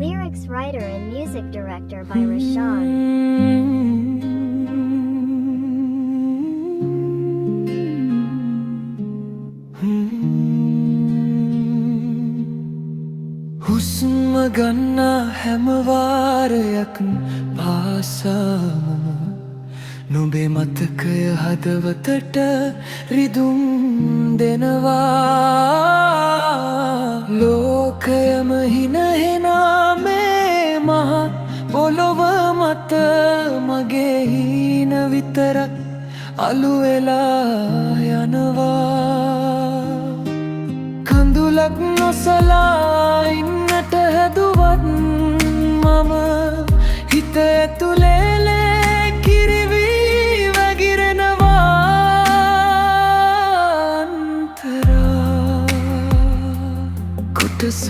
Lyrics writer and music director by Rashawn. හුස්ම ගන්නා හැම වාරයක් පාසාම නුඹේ මතකය හදවතට රිදුම් දෙනවා. ලෝකයම හිනහෙනා මේ මහ පොළොව මත මගේ හීන විතරක් අලු වෙලා යනවා. කඳුලක් නොසලා ඉන්නට හැදුවත් මම හිත ඇතුලේ කිරිවි වැగిරෙනවා. අන්තරා කොටස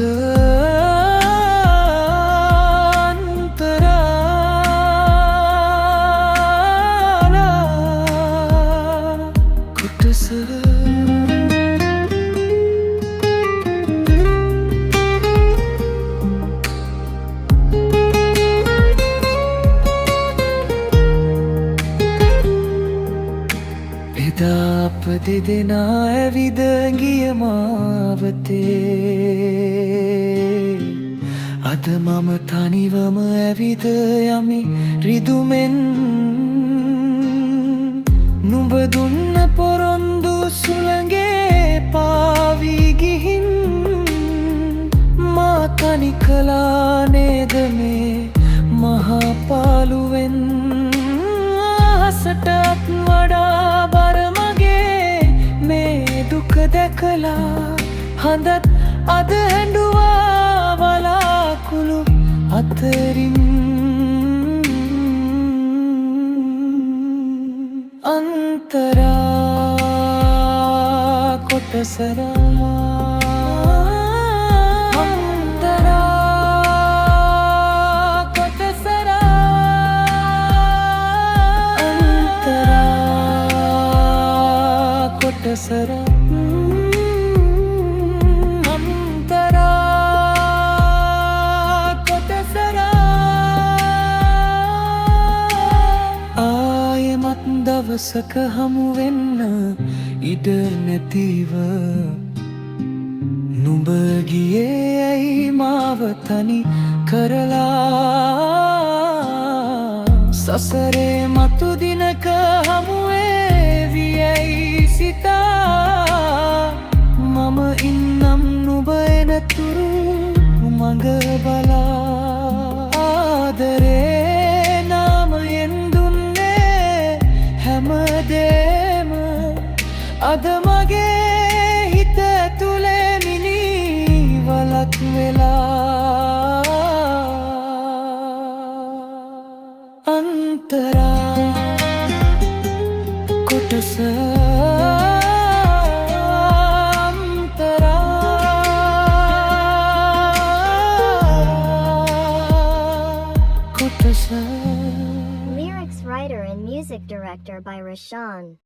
එදා අප දෙදෙනා ඇවිද ගිය මාවතේ අද මම තනිවම ඇවිද යමි රිදුමෙන්. නුඹ දුන්න පොරොන්දු සුළඟේ පාවී ගිහින් මා තනි කළා නේද මේ මහා පාළුවෙන්. අහසටත් වඩා බර මගේ මේ දුක දැකලා හඳත් අද හැඬුවා වලාකුළු අතරින්. අන්තරා කොටසරා Sara Antara Kota Sara ආයෙමත් දවසක හමු වෙන්න ඉඩ නැතිව නුඹ ගියේ ඇයි මාව තනි කරලා. සසරේ මතු දිනක හමු වේවි ඇයි සිතා මම ඉන්නම් නුඹ එනතුරු මඟ බලා. ආදරේ නාමයෙන් දුන්නේ හැමදේම අද මගේ හිත ඇතුලේ මිනි වලක් වෙලා. අන්තරා කොටස Lyrics writer and music director by Rashawn.